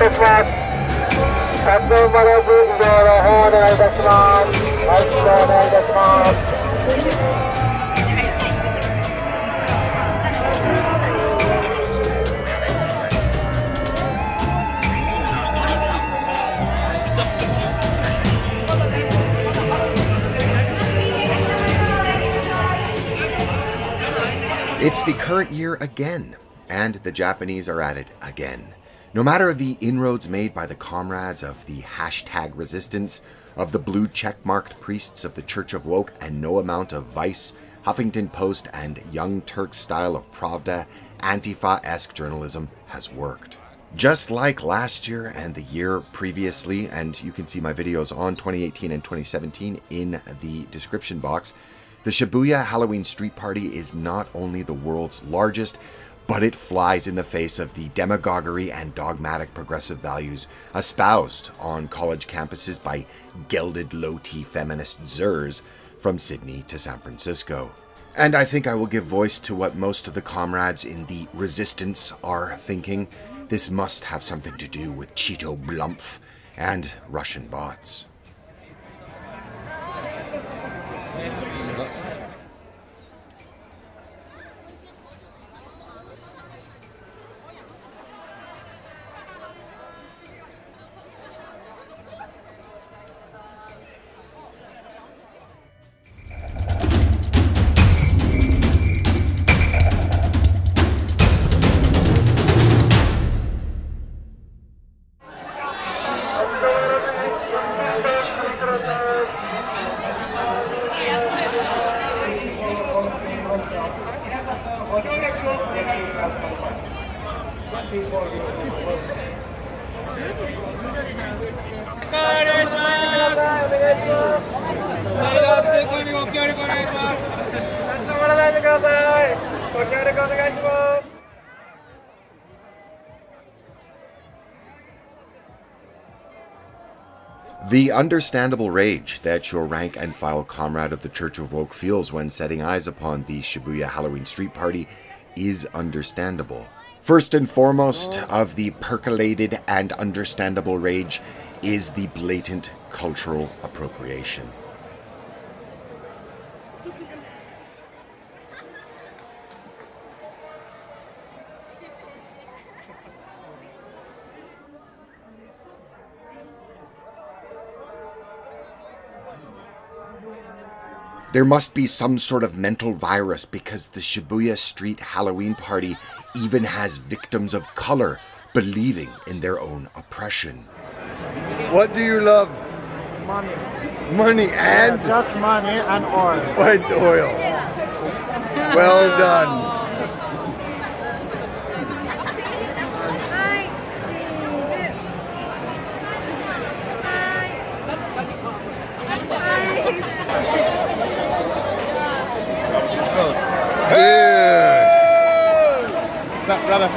たします。活動までご移動の方お願いいたします。はい、移動お願いいたします。It's the current year again, and the Japanese are at it again. No matter the inroads made by the comrades of the hashtag resistance, of the blue check-marked priests of the Church of Woke, and no amount of Vice, Huffington Post, and Young Turks style of Pravda, Antifa-esque journalism has worked. Just like last year and the year previously, and you can see my videos on 2018 and 2017 in the description box, the Shibuya Halloween Street Party is not only the world's largest, but it flies in the face of the demagoguery and dogmatic progressive values espoused on college campuses by gelded low-T feminist zers from Sydney to San Francisco. And I think I will give voice to what most of the comrades in the resistance are thinking. This must have something to do with Cheeto Blumph and Russian bots. The understandable rage that your rank and file comrade of the Church of Woke feels when setting eyes upon the Shibuya Halloween Street Party is understandable. First and foremost of the percolated and understandable rage is the blatant cultural appropriation. There must be some sort of mental virus because the Shibuya Street Halloween Party even has victims of color believing in their own oppression. What do you love? Money. Money and? Yeah, just money and oil. And oil. Well done. Brother.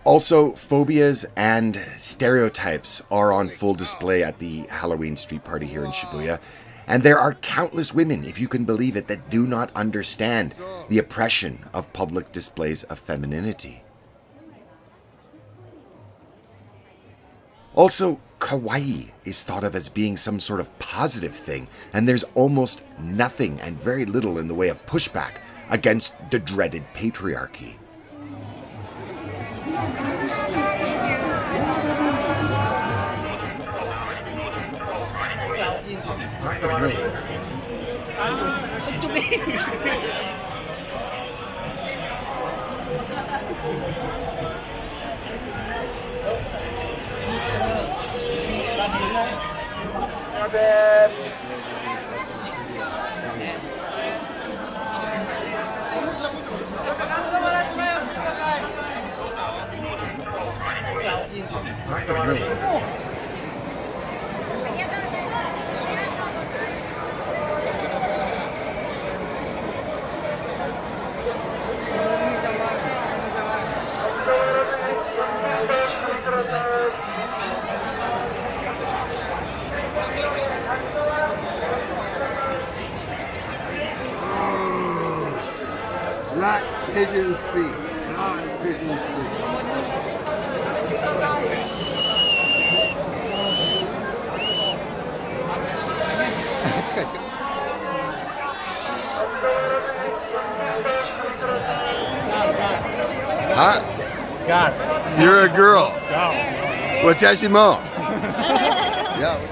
Also, phobias and stereotypes are on full display at the Halloween Street Party here in Shibuya. And there are countless women, if you can believe it, that do not understand the oppression of public displays of femininity. Also, kawaii is thought of as being some sort of positive thing, and there's almost nothing and very little in the way of pushback against the dreaded patriarchy. Pigeon Speaks. Pigeon Speaks. Huh? You're a girl. Watashi mo. Yeah.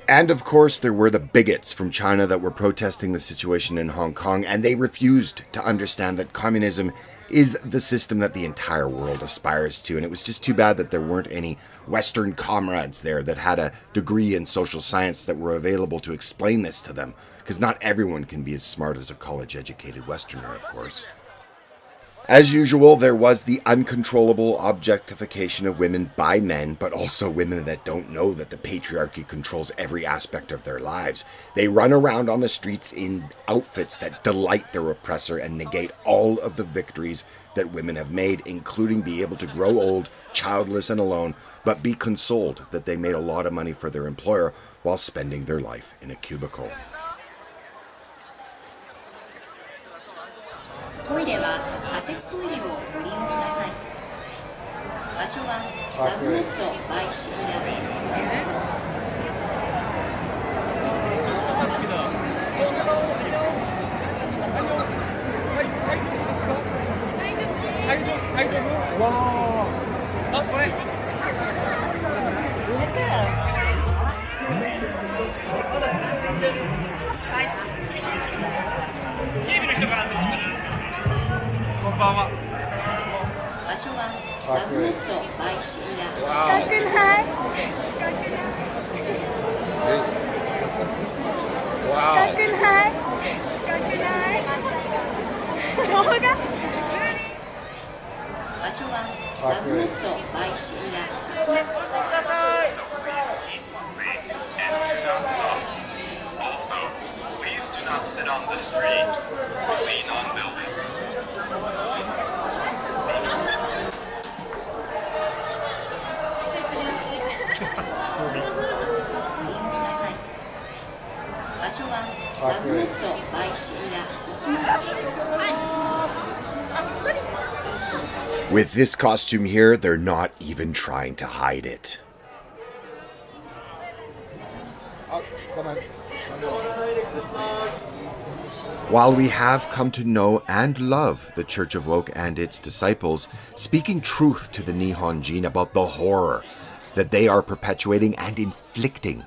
And of course, there were the bigots from China that were protesting the situation in Hong Kong, and they refused to understand that communism is the system that the entire world aspires to. And it was just too bad that there weren't any Western comrades there that had a degree in social science that were available to explain this to them, because not everyone can be as smart as a college-educated Westerner, of course. As usual, there was the uncontrollable objectification of women by men, but also women that don't know that the patriarchy controls every aspect of their lives. They run around on the streets in outfits that delight their oppressor and negate all of the victories that women have made, including be able to grow old, childless and alone, but be consoled that they made a lot of money for their employer while spending their life in a cubicle. トイレは仮設トイレをご利用ください。場所はマグネットバイシビラ。場所はマグネットバイシビラ。近くない？近くない？近くない？近くない？動画？場所はマグネットバイシビラ。Also, please do not sit on the street or lean on buildings. 場所はマグネットバイシビラ109。 With this costume here, they're not even trying to hide it. Come on. While we have come to know and love the Church of Woke and its disciples, speaking truth to the Nihonjin about the horror that they are perpetuating and inflicting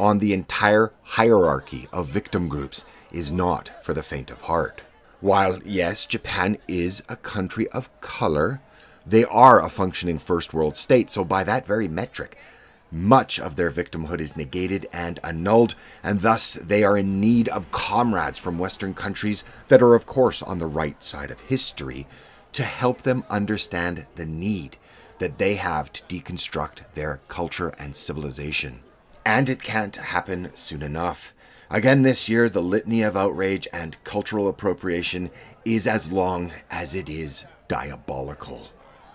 on the entire hierarchy of victim groups is not for the faint of heart. While, yes, Japan is a country of color, they are a functioning first world state, so by that very metric, much of their victimhood is negated and annulled, and thus they are in need of comrades from Western countries that are, of course, on the right side of history to help them understand the need that they have to deconstruct their culture and civilization. And it can't happen soon enough. Again this year, the litany of outrage and cultural appropriation is as long as it is diabolical.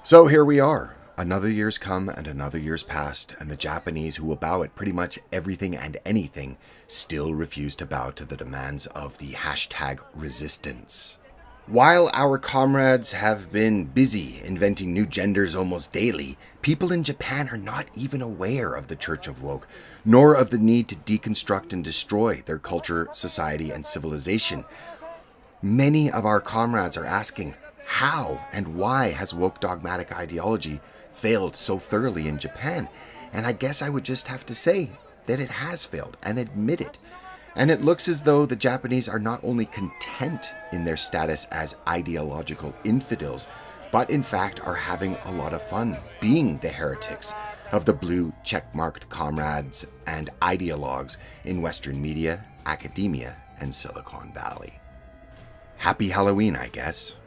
So here we are. Another year's come and another year's passed, and the Japanese, who will bow at pretty much everything and anything, still refuse to bow to the demands of the hashtag resistance. While our comrades have been busy inventing new genders almost daily, people in Japan are not even aware of the Church of Woke, nor of the need to deconstruct and destroy their culture, society, and civilization. Many of our comrades are asking, How and why has woke dogmatic ideology failed so thoroughly in Japan? And I guess I would just have to say that it has failed and admit it. And it looks as though the Japanese are not only content in their status as ideological infidels, but in fact are having a lot of fun being the heretics of the blue checkmarked comrades and ideologues in Western media, academia, and Silicon Valley. Happy Halloween, I guess.